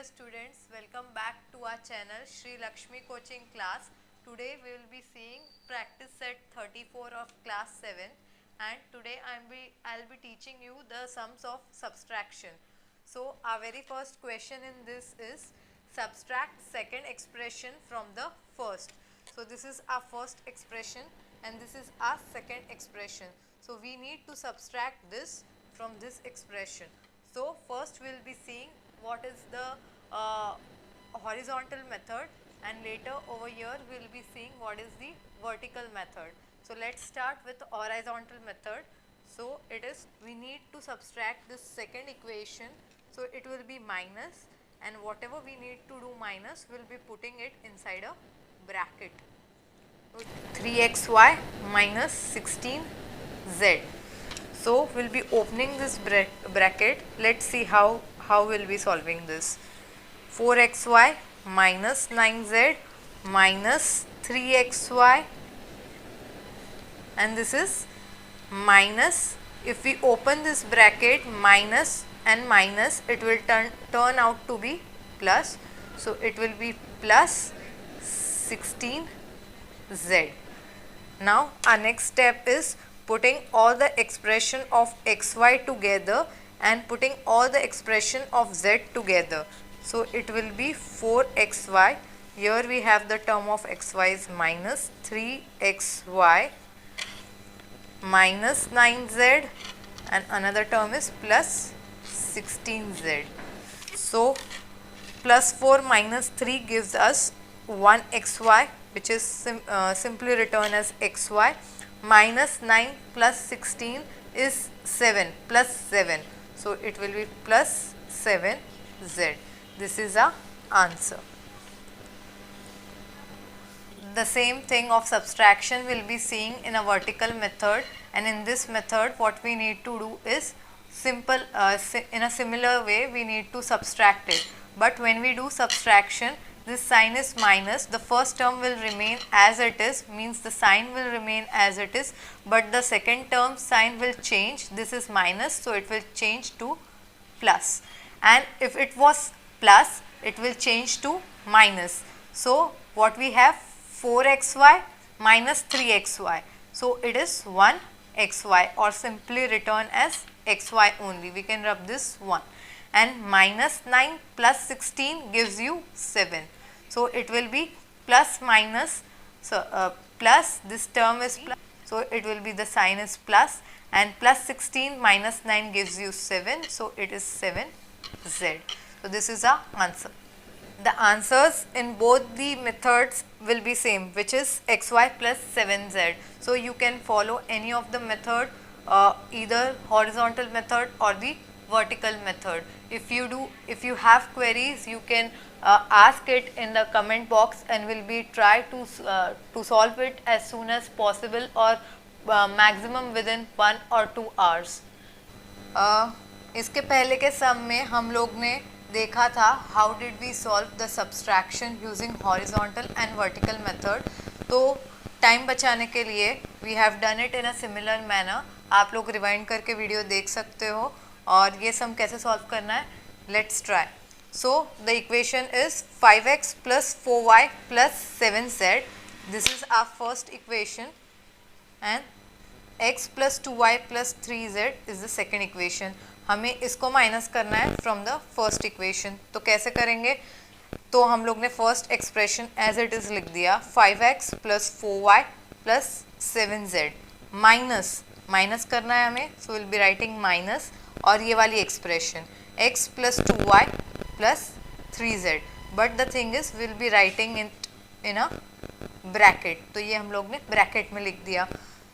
dear students, welcome back to our channel Shri Lakshmi Coaching Class. Today we will be seeing practice set 34 of class 7, and today I'll be teaching you the sums of subtraction. So our very first question in this is subtract second expression from the first. So this is our first expression and this is our second expression. So we need to subtract this from this expression. So first we will be seeing what is the horizontal method, and later over here we will be seeing what is the vertical method. So let's start with the horizontal method. So it is, we need to subtract this second equation. So it will be minus, and whatever we need to do minus, we will be putting it inside a bracket. So 3xy minus 16z. So we will be opening this bracket. Let's see how we will be solving this. 4xy minus 9z minus 3xy, and this is minus, if we open this bracket, minus and minus, it will turn out to be plus. So it will be plus 16z. Now our next step is putting all the expression of xy together and putting all the expression of z together. So it will be 4xy. Here we have the term of xy is minus 3xy minus 9z, and another term is plus 16z. So plus 4 minus 3 gives us 1xy, which is simply written as xy, minus 9 plus 16 is 7 plus 7. So it will be plus 7z. This is our answer. The same thing of subtraction we will be seeing in a vertical method, and in this method what we need to do is simple, in a similar way we need to subtract it. But when we do subtraction, this sign is minus, the first term will remain as it is, means the sign will remain as it is, but the second term sign will change. This is minus, so it will change to plus, and if it was plus, it will change to minus. So what we have, 4xy minus 3xy, so it is 1xy, or simply written as xy only, we can rub this 1, and minus 9 plus 16 gives you 7. So it will be plus minus, so plus, this term is plus, so it will be, the sign is plus, and plus 16 minus 9 gives you 7, so it is 7z. So this is our answer. The answers in both the methods will be same, which is xy plus 7z. So you can follow any of the method, either horizontal method or the vertical method. If you have queries, you can ask it in the comment box, and will be try to solve it as soon as possible, or maximum within 1 or 2 hours. इसके पहले के सम में हम लोग ने देखा था how did we solve the subtraction using horizontal and vertical method. तो टाइम बचाने के लिए we have done it in a similar manner. आप लोग रिवाइंड करके वीडियो देख सकते हो, और ये सम कैसे सॉल्व करना है, let's try. So the equation is 5x plus 4y plus 7z. This is our first equation, and x plus 2y plus 3z is the second equation. हमें इसको माइनस करना है फ्रॉम द फर्स्ट इक्वेशन. तो कैसे करेंगे, तो हम लोग ने first expression as it is लिख दिया, 5x plus 4y plus 7z minus करना है हमें. So will be writing minus, और ये वाली expression x plus 2y plus 3z, but the thing is will be writing in a bracket. तो ये हम लोग ने ब्रैकेट में लिख दिया.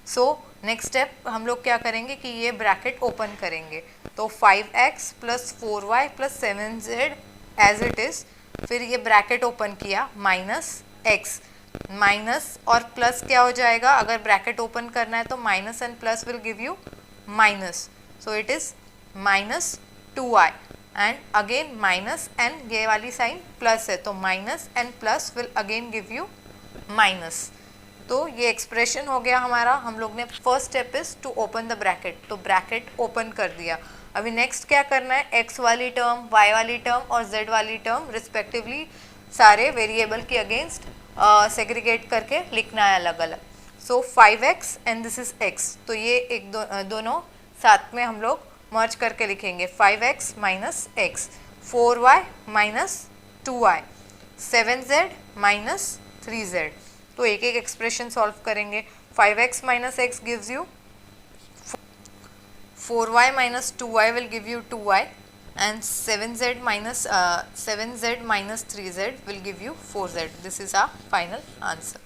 सो नेक्स्ट स्टेप हम लोग क्या करेंगे कि ये ब्रैकेट ओपन करेंगे. तो 5x plus 4y plus 7z as it is, फिर ये ब्रैकेट ओपन किया, माइनस x, माइनस और प्लस क्या हो जाएगा, अगर ब्रैकेट ओपन करना है तो minus and plus will give you minus. So it is minus 2y, and again minus, and ये वाली साइन प्लस है, तो minus and plus will again give you minus. तो ये एक्सप्रेशन हो गया हमारा. हम लोग ने first step is to open the bracket, तो ब्रैकेट ओपन कर दिया. अभी नेक्स्ट क्या करना है, x वाली टर्म, y वाली टर्म और z वाली टर्म रिस्पेक्टिवली सारे वेरिएबल के अगेंस्ट सेग्रीगेट करके लिखना है अलग अलग. So 5x and this is x, तो ये एक दोनों साथ में हम लोग मर्ज करके लिखेंगे. 5x minus x, 4y minus 2y, 7z minus 3z. तो एक एक एक्सप्रेशन सॉल्व करेंगे. 5x minus x gives you 4y minus 2y will give you 2y and 7z minus 3z will give you 4z. This is our final answer.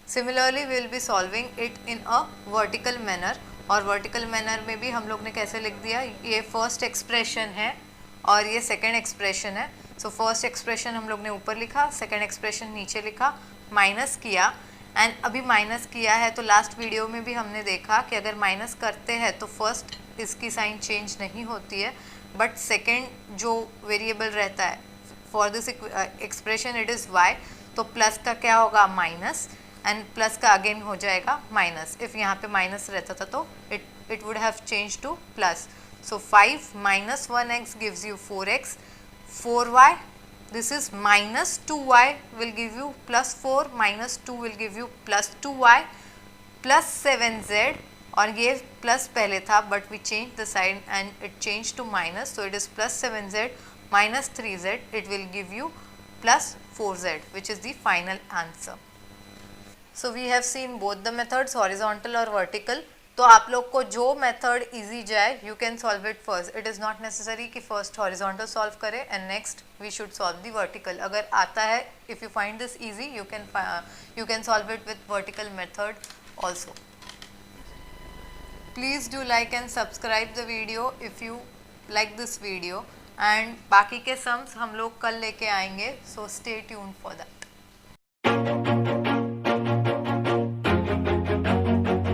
Similarly, we will be solving it in a vertical manner. और vertical manner में भी हम लोग ने कैसे लिख दिया, ये फर्स्ट एक्सप्रेशन है और ये सेकेंड एक्सप्रेशन है. सो फर्स्ट एक्सप्रेशन हम लोग ने ऊपर लिखा, सेकेंड एक्सप्रेशन नीचे लिखा, माइनस किया. एंड अभी माइनस किया है तो लास्ट वीडियो में भी हमने देखा कि अगर माइनस करते हैं तो फर्स्ट इसकी साइन चेंज नहीं होती है, बट सेकेंड जो वेरिएबल रहता है for this expression it is y, तो प्लस का क्या होगा माइनस एंड प्लस का अगेन हो जाएगा माइनस. इफ़ यहाँ पे माइनस रहता था तो it would have change two plus. So 5 minus 1x gives you 4x, 4y, this is minus 2y will give you plus 4, minus 2 will give you plus 2y plus 7z, और ये plus पहले था but we change the sign and it change to minus, so it is plus 7z minus 3z, it will give you plus 4z, which is the final answer. So we have seen both the methods, horizontal और vertical. तो आप लोग को जो method easy जाए you can solve it first. It is not necessary कि first horizontal solve करें and next we should solve the vertical. अगर आता है, if you find this easy you can solve it with vertical method also. Please do like and subscribe the video if you like this video, and बाकी के sums हम लोग कल लेके आएंगे, so stay tuned for that.